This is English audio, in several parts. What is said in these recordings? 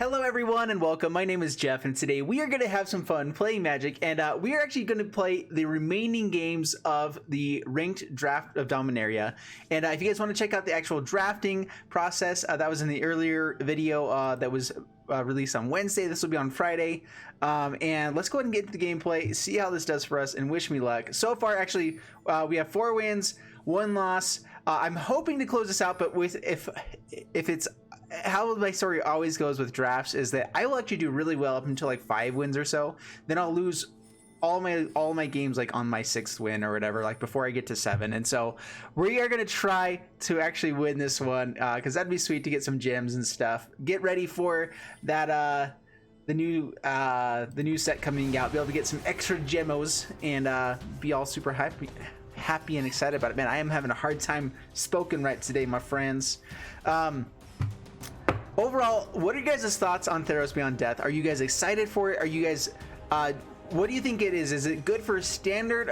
Hello everyone and welcome. My name is Jeff and today we are going to have some fun playing Magic, and we are actually going to play the remaining games of the ranked draft of Dominaria. And if you guys want to check out the actual drafting process, that was in the earlier video that was released on Wednesday. This will be on Friday. And let's go ahead and get into the gameplay, see how this does for us, and wish me luck. So far, actually, we have 4 wins, 1 loss. I'm hoping to close this out, but if it's how my story always goes with drafts is that I will actually do really well up until like 5 wins or so. Then I'll lose all my games like on my 6th win or whatever, like before I get to 7. And so we are gonna try to actually win this one because that'd be sweet to get some gems and stuff. Get ready for that the new set coming out. Be able to get some extra gemos and be all super happy and excited about it. Man, I am having a hard time spoken right today, my friends. Overall, what are you guys' thoughts on Theros Beyond Death? Are you guys excited for it? Are you guys, what do you think it is? Is it good for standard?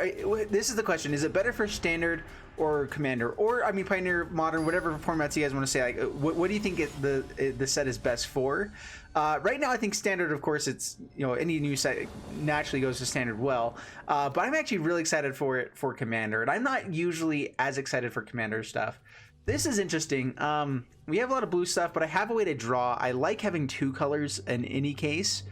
This is the question. Is it better for standard or commander? Or, I mean, Pioneer, Modern, whatever formats you guys want to say. Like, what do you think the set is best for? Right now, I think standard, of course, it's, you know, any new set naturally goes to standard well. But I'm actually really excited for it for commander. And I'm not usually as excited for commander stuff. This is interesting. We have a lot of blue stuff, but I have a way to draw. I like having 2 colors in any case.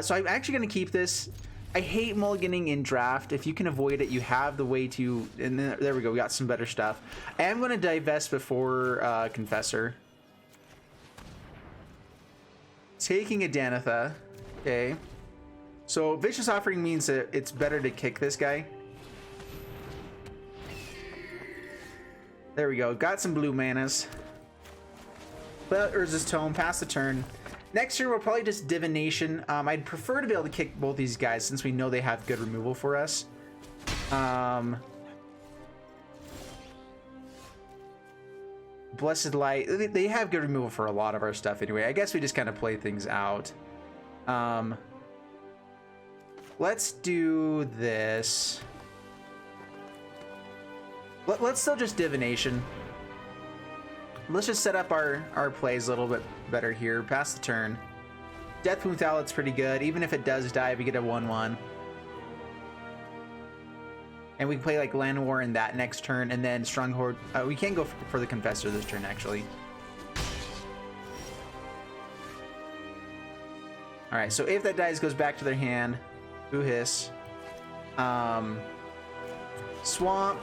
So I'm actually going to keep this. I hate mulliganing in draft. If you can avoid it, you have the way to. And there we go. We got some better stuff. I am going to divest before Confessor. Taking a Danitha. Okay. So Vicious Offering means that it's better to kick this guy. There we go. Got some blue manas. But Urza's Tome, pass the turn. Next turn, we'll probably just Divination. I'd prefer to be able to kick both these guys since we know they have good removal for us. Blessed Light. They have good removal for a lot of our stuff anyway. I guess we just kind of play things out. Let's do this. Let's still just Divination. Let's just set up our plays a little bit better here. Pass the turn. Death Wound Thalit's pretty good. Even if it does die, we get a 1/1. And we can play like Land War in that next turn, and then Stronghold. We can go for the Confessor this turn, actually. Alright, so if that dies, goes back to their hand. Ooh, hiss. Swamp.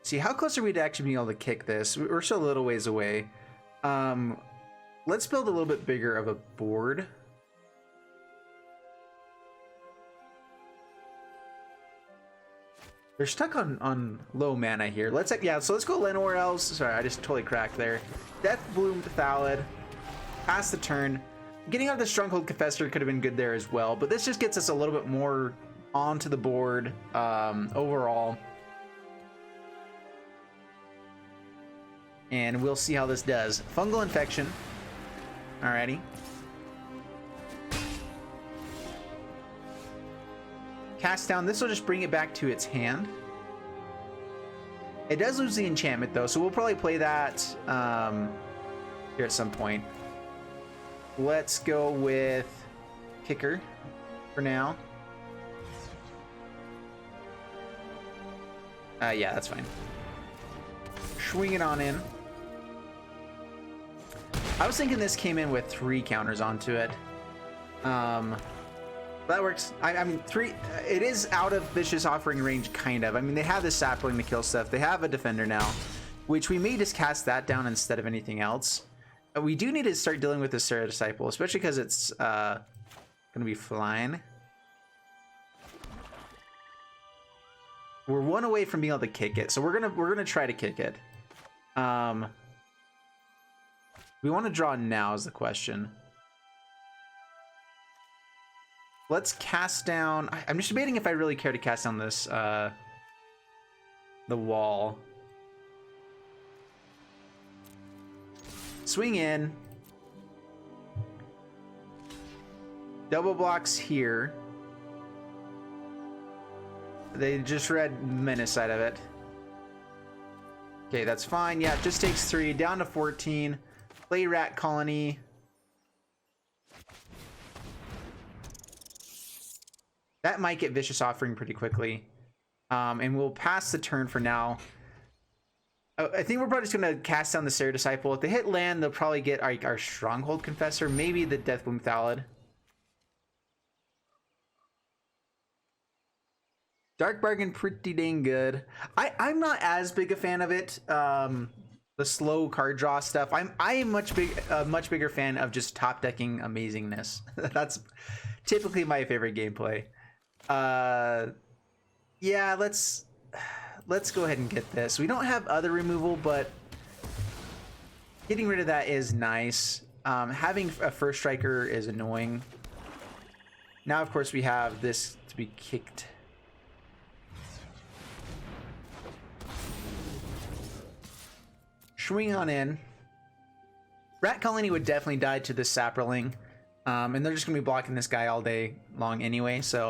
See, how close are we to actually being able to kick this? We're still a little ways away. Let's build a little bit bigger of a board. They're stuck on low mana here. So let's go Llanowar Elves. Sorry, I just totally cracked there. Death Bloom Thallid. Pass the turn. Getting out the Stronghold Confessor could have been good there as well, but this just gets us a little bit more onto the board overall. And we'll see how this does. Fungal Infection. Alrighty. Cast down. This will just bring it back to its hand. It does lose the enchantment though, so we'll probably play that here at some point. Let's go with Kicker for now. Yeah, that's fine. Swing it on in. I was thinking this came in with 3 counters onto it. That works. I mean, 3. It is out of Vicious Offering range, kind of. I mean, they have the Sapling to kill stuff. They have a Defender now, which we may just cast that down instead of anything else. We do need to start dealing with the Serra Disciple, especially because it's going to be flying. We're 1 away from being able to kick it, so we're gonna try to kick it. We want to draw now is the question. Let's cast down. I'm just debating if I really care to cast down this the wall. Swing in. Double blocks here. They just read Menace side of it. Okay, that's fine. Yeah, it just takes 3 down to 14. Play Rat Colony. That might get Vicious Offering pretty quickly. And we'll pass the turn for now. I think we're probably just going to cast down the Serra Disciple. If they hit land, they'll probably get our Stronghold Confessor, maybe the Deathbloom Thallid. Dark Bargain, pretty dang good. I'm not as big a fan of it. The slow card draw stuff. I am much bigger fan of just top decking amazingness. That's typically my favorite gameplay. Yeah, let's go ahead and get this. We don't have other removal, but getting rid of that is nice. Having a first striker is annoying. Now, of course, we have this to be kicked. Swing on in. Rat Colony would definitely die to the Saproling. And they're just going to be blocking this guy all day long anyway. So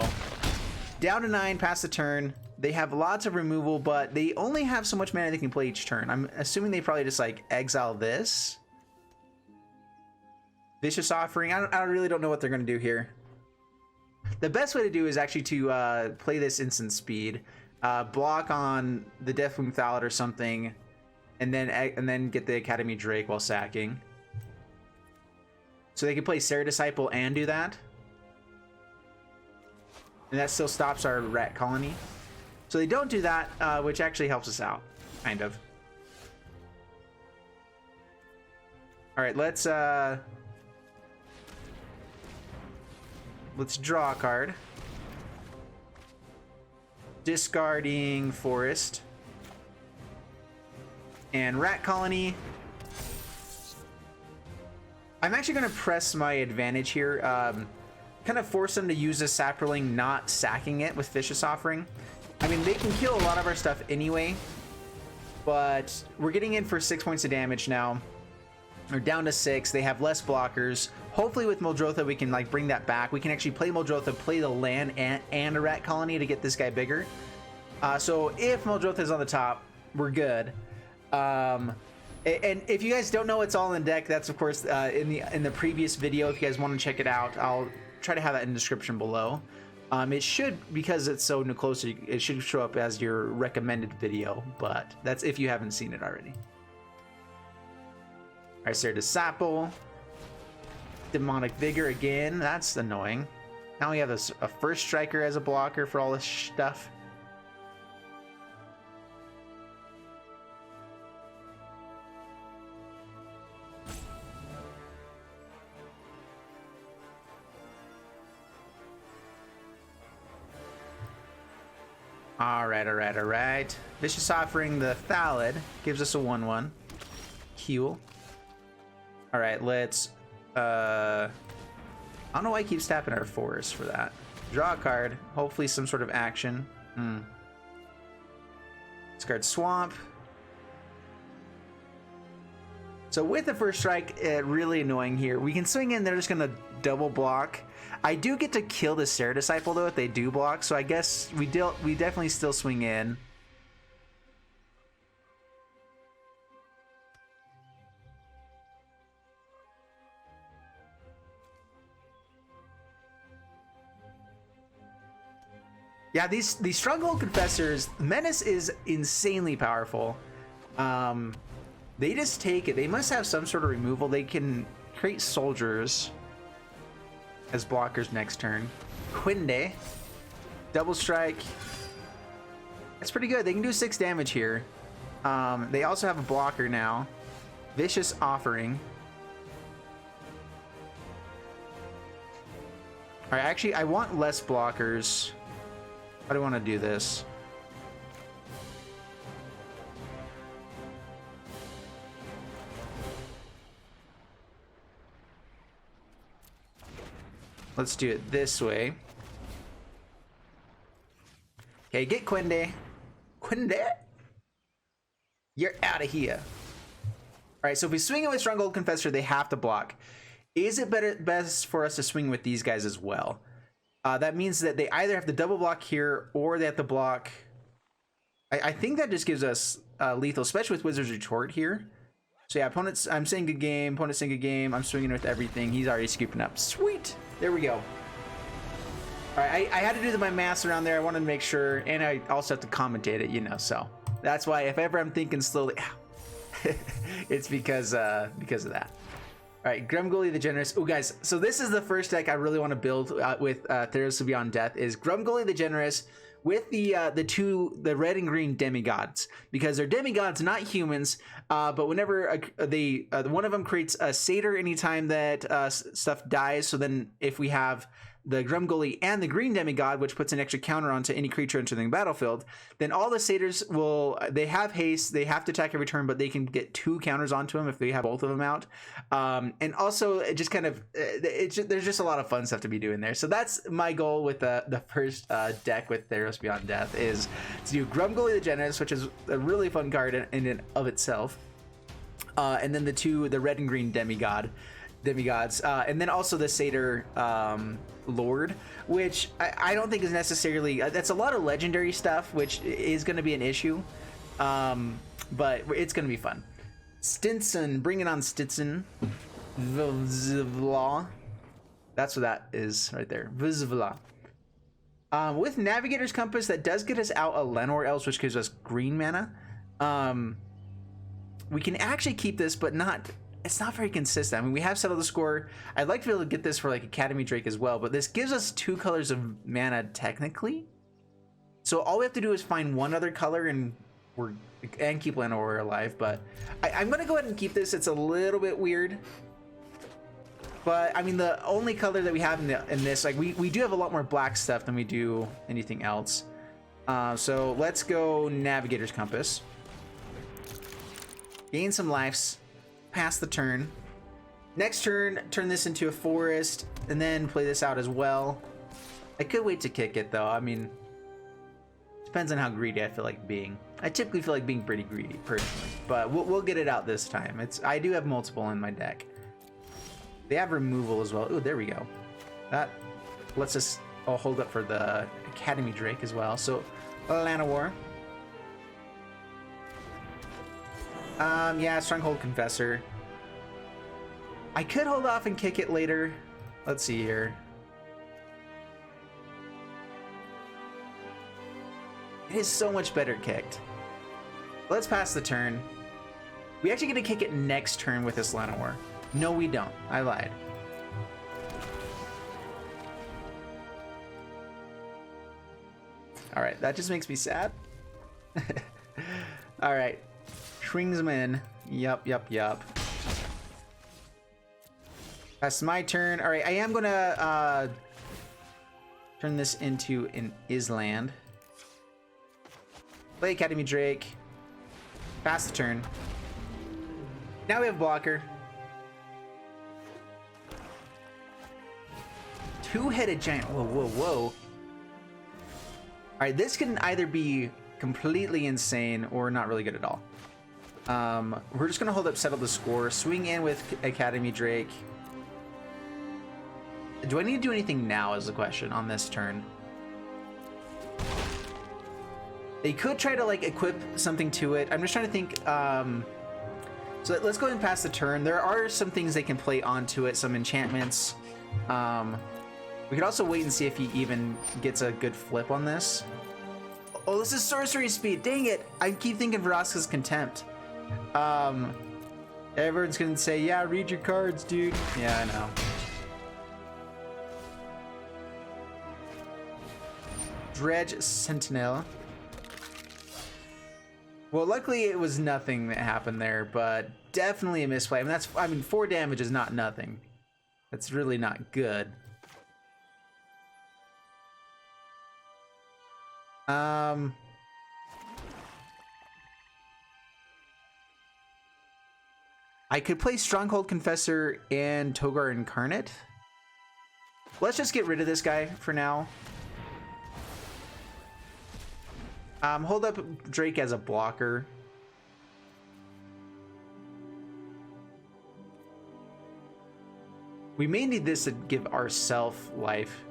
down to 9, pass the turn. They have lots of removal, but they only have so much mana they can play each turn. I'm assuming they probably just like exile this. Vicious Offering. I really don't know what they're going to do here. The best way to do is actually to play this instant speed. Block on the Deathbloom Thallid or something. And then get the Academy Drake while sacking. So they can play Serra Disciple and do that. And that still stops our Rat Colony. So they don't do that, which actually helps us out, kind of. All right, let's draw a card. Discarding Forest. And Rat Colony. I'm actually going to press my advantage here. Kind of force them to use a Saproling, not sacking it with Vicious Offering. I mean, they can kill a lot of our stuff anyway. But we're getting in for 6 points of damage now. We're down to 6. They have less blockers. Hopefully with Muldrotha we can like bring that back. We can actually play Muldrotha, play the land and a Rat Colony to get this guy bigger. So if Muldrotha is on the top, we're good. And if you guys don't know what's all in deck, that's of course in the previous video. If you guys want to check it out, I'll try to have that in the description below. It should, because it's so close, it should show up as your recommended video, but that's if you haven't seen it already. All right, Serra Disciple. Demonic Vigor again. That's annoying. Now we have a first striker as a blocker for all this stuff. All right. Vicious Offering the Thallid gives us a 1/1. Heal. All right, let's. I don't know why he keeps tapping our forest for that. Draw a card. Hopefully, some sort of action. Discard Swamp. So with the first strike, really annoying here. We can swing in. They're just gonna double block. I do get to kill the Serra Disciple though if they do block, so I guess we definitely still swing in. Yeah, these Stronghold Confessors, Menace is insanely powerful. They just take it. They must have some sort of removal. They can create soldiers as blockers next turn. Quinde. Double strike. That's pretty good. They can do 6 damage here. They also have a blocker now. Vicious Offering. Alright, actually, I want less blockers. How do I want to do this? Let's do it this way. Okay, get Quinde. Quinde? You're out of here. Alright, so if we swing it with Stronghold Confessor, they have to block. Is it best for us to swing with these guys as well? That means that they either have to double block here, or they have to block I think that just gives us lethal, especially with Wizard's Retort here. So yeah, opponents, I'm saying good game, opponent's saying good game, I'm swinging with everything. He's already scooping up. Sweet! There we go. Alright, I had to do my math around there. I wanted to make sure, and I also have to commentate it, you know, so. That's why if ever I'm thinking slowly, it's because of that. Alright, Grumgully the Generous. Oh guys, so this is the first deck I really want to build with Theros of Beyond Death, is Grumgully the Generous with the red and green demigods, because they're demigods, not humans. But whenever one of them creates a satyr anytime that stuff dies. So then if we have the Grumgully and the green demigod, which puts an extra counter onto any creature entering the battlefield, then all the satyrs they have haste, they have to attack every turn, but they can get 2 counters onto them if they have both of them out. And also it just kind of, there's just a lot of fun stuff to be doing there. So that's my goal with the first deck with Theros Beyond Death, is to do Grumgully the Generous, which is a really fun card in and of itself. And then the red and green demigods, and then also the Satyr Lord, which I don't think is necessarily, that's a lot of legendary stuff, which is going to be an issue, but it's going to be fun. Stinson, bring it on Stinson. Vizvla. That's what that is right there. Vizvla. With Navigator's Compass, that does get us out a Llanowar Elves, which gives us green mana. We can actually keep this, but it's not very consistent. I mean, we have settled the score. I'd like to be able to get this for like Academy Drake as well, but this gives us 2 colors of mana technically. So all we have to do is find one other color and keep Llanowar alive. But I'm gonna go ahead and keep this. It's a little bit weird, but I mean, the only color that we have in this, like we do have a lot more black stuff than we do anything else. So let's go Navigator's Compass. Gain some lives. Pass the turn. Next turn, turn this into a forest, and then play this out as well. I could wait to kick it though. I mean, depends on how greedy I feel like being. I typically feel like being pretty greedy personally, but we'll get it out this time. I do have multiple in my deck. They have removal as well. Oh, there we go. That lets us all hold up for the Academy Drake as well. So Llanowar. Yeah, Stronghold Confessor. I could hold off and kick it later. Let's see here. It is so much better kicked. Let's pass the turn. We actually get to kick it next turn with this Llanowar. No, we don't. I lied. All right, that just makes me sad. All right. Shringsman. Yup. That's my turn. All right, I am gonna turn this into an Island. Play Academy Drake. Pass the turn. Now we have blocker. 2-headed giant. Whoa. All right, this can either be completely insane or not really good at all. We're just gonna hold up, settle the score, swing in with Academy Drake. Do I need to do anything now is the question on this turn. They could try to like equip something to it. I'm just trying to think. So let's go ahead and pass the turn. There are some things they can play onto it, some enchantments. We could also wait and see if he even gets a good flip on this. Oh, this is sorcery speed. Dang it. I keep thinking Vraska's Contempt. Everyone's gonna say, yeah, read your cards, dude. Yeah, I know. Dredge Sentinel. Well, luckily it was nothing that happened there, but definitely a misplay. I mean, 4 damage is not nothing. That's really not good. I could play Stronghold Confessor and Togar Incarnate. Let's just get rid of this guy for now. Hold up Drake as a blocker. We may need this to give ourself life.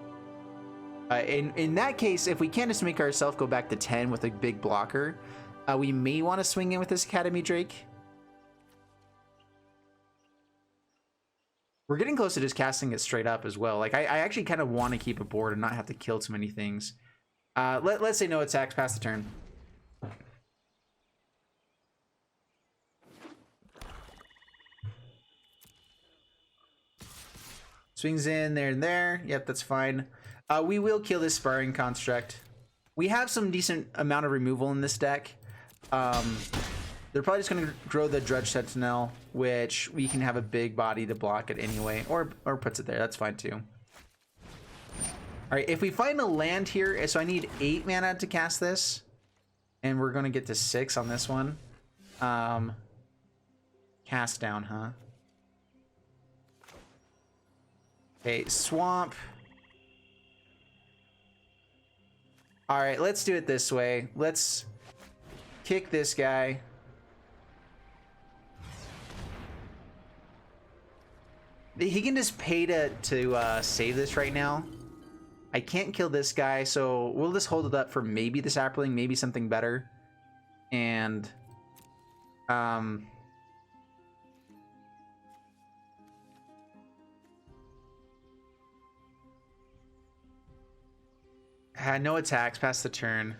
In that case, if we can't just make ourselves go back to 10 with a big blocker, we may want to swing in with this Academy Drake. We're getting close to just casting it straight up as well. Like, I actually kind of want to keep a board and not have to kill too many things. Let's say no attacks, pass the turn. Swings in there and there. Yep, that's fine. We will kill this Sparring Construct. We have some decent amount of removal in this deck. They're probably just going to grow the Drudge Sentinel, which we can have a big body to block it anyway, or puts it there. That's fine too. All right, if we find a land here, so I need 8 mana to cast this, and we're going to get to 6 on this one. Cast down, huh? Okay, Swamp. All right, let's do it this way. Let's kick this guy. He can just pay to save this right now. I can't kill this guy, so we'll just hold it up for maybe the Sapling, maybe something better. And no attacks, pass the turn.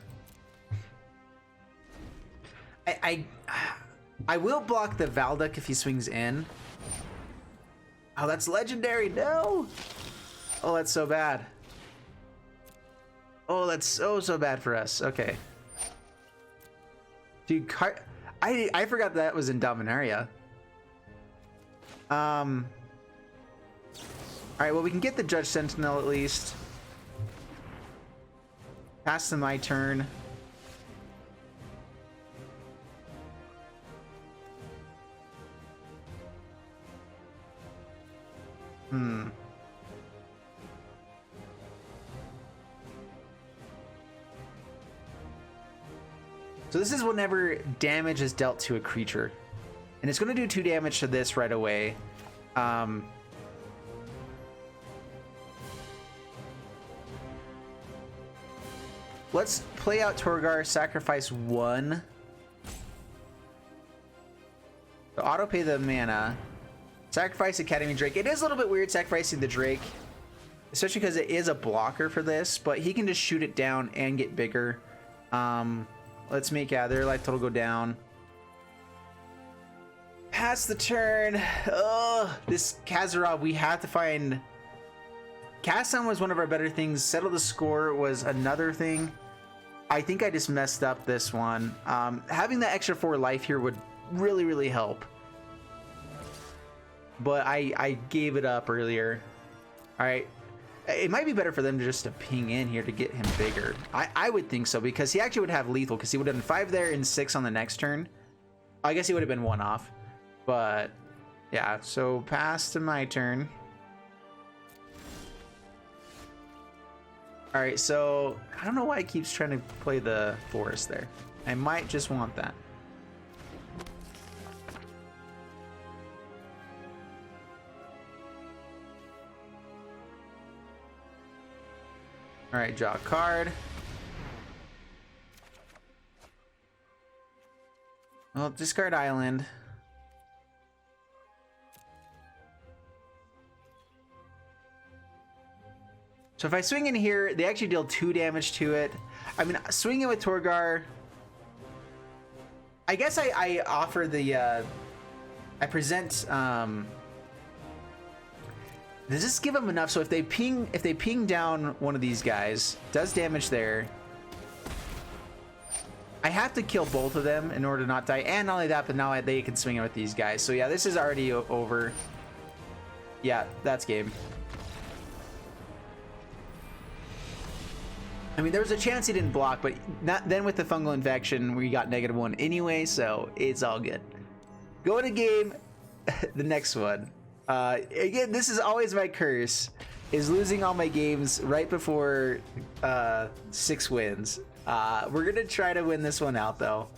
I will block the Valduk if he swings in. Oh, that's legendary. No. Oh, that's so bad. Oh, that's so bad for us. Okay. Dude, I forgot that was in Dominaria. All right, well, we can get the Judge Sentinel at least. Pass to my turn. So this is whenever damage is dealt to a creature. And it's going to do 2 damage to this right away. Let's play out Torgar, sacrifice 1. So auto pay the mana. Sacrifice Academy Drake. It is a little bit weird sacrificing the Drake, especially because it is a blocker for this, but he can just shoot it down and get bigger. Let's make their life total go down. Pass the turn. Oh, this Kazarov, we have to find. Cast on was one of our better things. Settle the score was another thing. I think I just messed up this one. Having that extra 4 life here would really, really help. But I gave it up earlier. All right. It might be better for them just to ping in here to get him bigger. I would think so, because he actually would have lethal, because he would have done 5 there and 6 on the next turn. I guess he would have been 1 off. But yeah, so pass to my turn. All right, so I don't know why he keeps trying to play the forest there. I might just want that. All right, draw a card. Well, discard island. So if I swing in here, they actually deal 2 damage to it. I mean, swinging with Torgar, I guess I offer the, I present, does this give them enough? So if they ping down one of these guys, does damage there. I have to kill both of them in order to not die. And not only that, but now they can swing it with these guys. So yeah, this is already over. Yeah, that's game. I mean, there was a chance he didn't block, but not then with the fungal infection, we got -1 anyway, so it's all good. Go to game, the next one. Again, this is always my curse, is losing all my games right before 6 wins. We're gonna try to win this one out, though.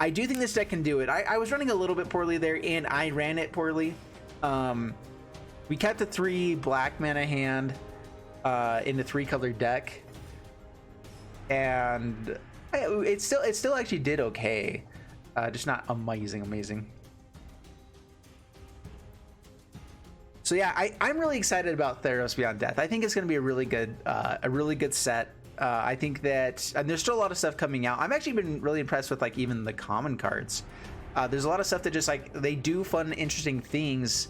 I do think this deck can do it. I was running a little bit poorly there, and I ran it poorly. We kept a 3 black mana hand. in the 3-color deck, and it still actually did okay, just not amazing. So yeah, I'm really excited about Theros Beyond Death. I think it's going to be a really good set. I think that, and there's still a lot of stuff coming out. I've actually been really impressed with like even the common cards. There's a lot of stuff that just like they do fun, interesting things,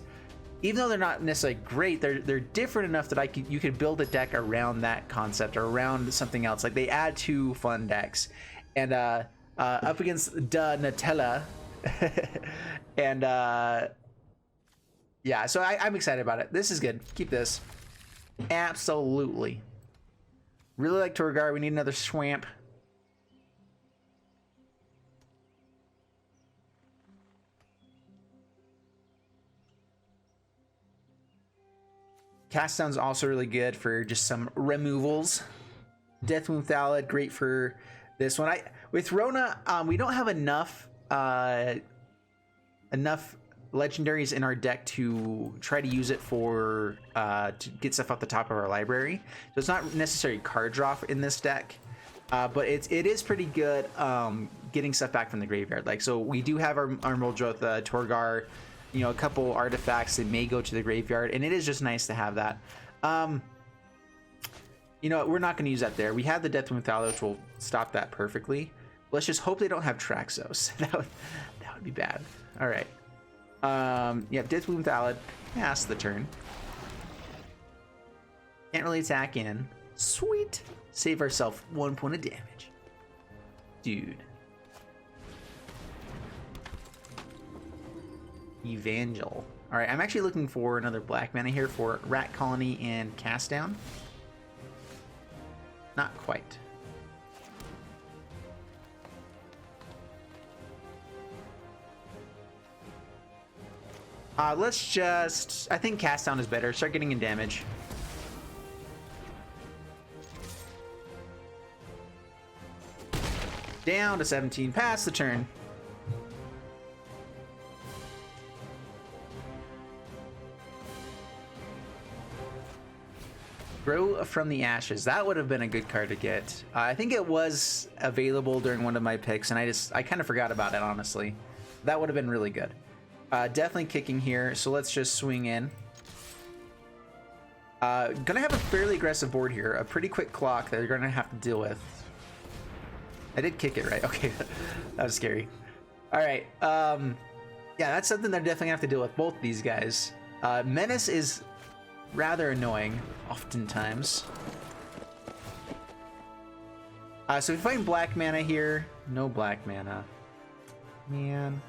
even though they're not necessarily great. They're different enough that you could build a deck around that concept or around something else. Like they add 2 fun decks, and up against Nutella, and yeah. So I'm excited about it. This is good. Keep this. Absolutely. Really like Torgar. We need another swamp. Cast Down's also really good for just some removals. Deathwound Thallid, great for this one. With Rona, we don't have enough legendaries in our deck to try to use it for to get stuff off the top of our library. So it's not necessarily card draw in this deck, but it is pretty good getting stuff back from the graveyard. Like, so we do have our Muldroth, Torgar, you know, a couple artifacts that may go to the graveyard, and it is just nice to have that. You know, we're not going to use that there. We have the Deathwound Thallid, which will stop that perfectly. Let's just hope they don't have Traxos. that would be bad. All right. Yeah, Deathwound Thallid, pass the turn. Can't really attack in. Sweet. Save ourselves 1 point of damage. Dude. Evangel. Alright, I'm actually looking for another black mana here for Rat Colony and Cast Down. Not quite. Let's just... I think Cast Down is better. Start getting in damage. Down to 17. Pass the turn. Grow from the Ashes. That would have been a good card to get. I think it was available during one of my picks, and I kind of forgot about it, honestly. That would have been really good. Definitely kicking here, so let's just swing in. Gonna have a fairly aggressive board here. A pretty quick clock that you're gonna have to deal with. I did kick it, right? Okay, that was scary. All right, yeah, that's something they're definitely gonna have to deal with, both these guys. Menace is rather annoying, oftentimes. So we find black mana here. No black mana. Man.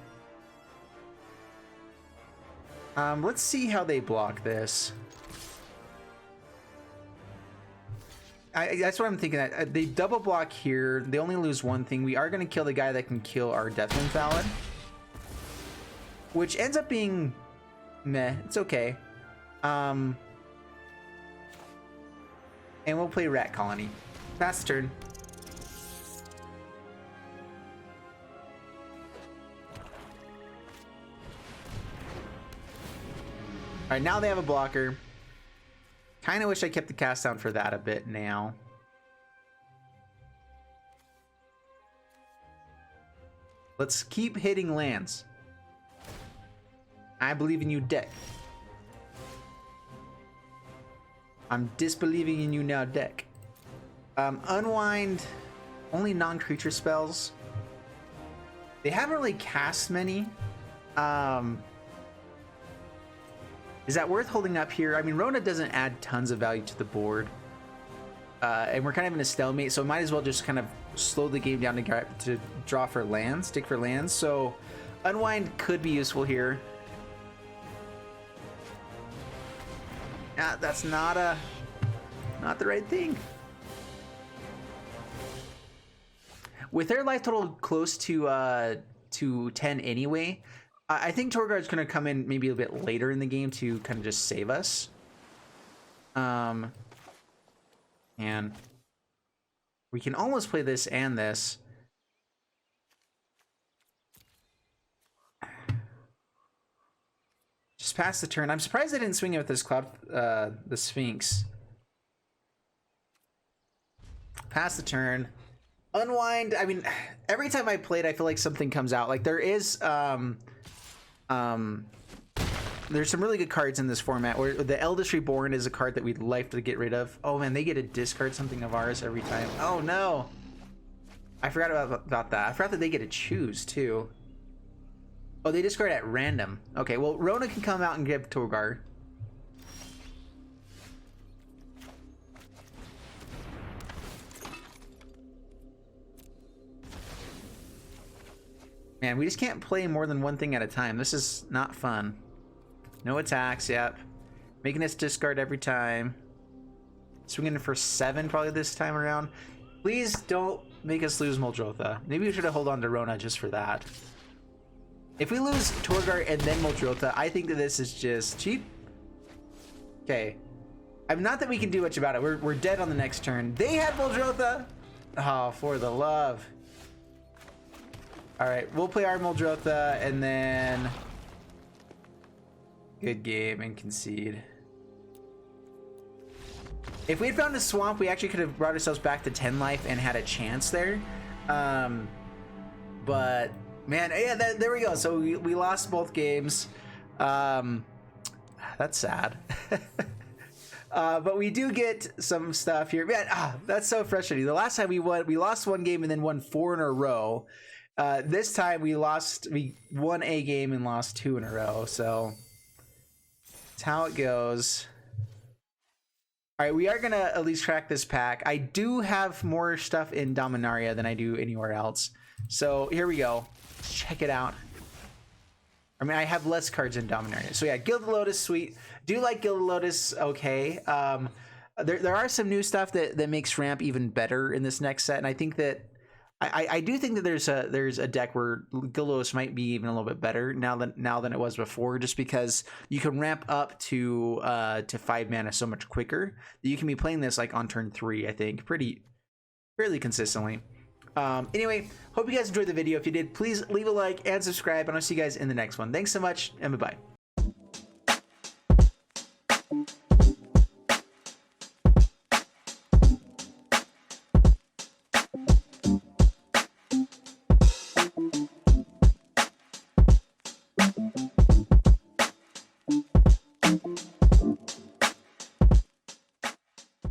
Let's see how they block this. That's what I'm thinking. They double block here. They only lose one thing. We are going to kill the guy that can kill our Deathwind Thallid, which ends up being meh. It's okay. And we'll play Rat Colony. Fast turn. All right, now they have a blocker. Kind of wish I kept the cast down for that a bit now. Let's keep hitting lands. I believe in you, deck. I'm disbelieving in you now, deck. Unwind, only non-creature spells. They haven't really cast many. Is that worth holding up here? I mean, Rona doesn't add tons of value to the board. And we're kind of in a stalemate, so might as well just kind of slow the game down to draw for lands, stick for lands. So Unwind could be useful here. That's not the right thing. With their life total close to 10 anyway, I think Torgard's going to come in maybe a bit later in the game to kind of just save us. And we can almost play this and this. Just pass the turn. I'm surprised they didn't swing it with this cloud, the Sphinx. Pass the turn. Unwind. I mean, every time I played, I feel like something comes out. Like there is there's some really good cards in this format where the Eldest Reborn is a card that we'd like to get rid of. Oh man, they get to discard something of ours every time. Oh no. I forgot about that. I forgot that they get to choose too. Oh, they discard at random. Okay, well, Rona can come out and give Torgar. Man, we just can't play more than one thing at a time. This is not fun. No attacks, yep. Making us discard every time. Swinging for 7 probably this time around. Please don't make us lose Muldrotha. Maybe we should have held on to Rona just for that. If we lose Torgar and then Muldrotha, I think that this is just cheap. Okay. I'm not that we can do much about it. We're dead on the next turn. They had Muldrotha. Oh, for the love. All right, we'll play our Muldrotha and then good game and concede. If we had found a swamp, we actually could have brought ourselves back to 10 life and had a chance there. But man, yeah, there we go. So we lost both games. That's sad. But we do get some stuff here. Man, that's so frustrating. The last time we lost one game and then won 4 in a row. This time we won a game and lost 2 in a row. So that's how it goes. All right, we are gonna at least crack this pack. I do have more stuff in Dominaria than I do anywhere else. So here we go. Let's check it out. I mean, I have less cards in Dominaria. So yeah, Gilded Lotus, sweet. Do like Gilded Lotus, okay. There are some new stuff that makes ramp even better in this next set, and I think that I do think that there's a deck where Gilded Lotus might be even a little bit better now than it was before, just because you can ramp up to 5 mana so much quicker that you can be playing this like on turn 3, I think, fairly consistently. Anyway, hope you guys enjoyed the video. If you did, please leave a like and subscribe, and I'll see you guys in the next one. Thanks so much, and bye-bye.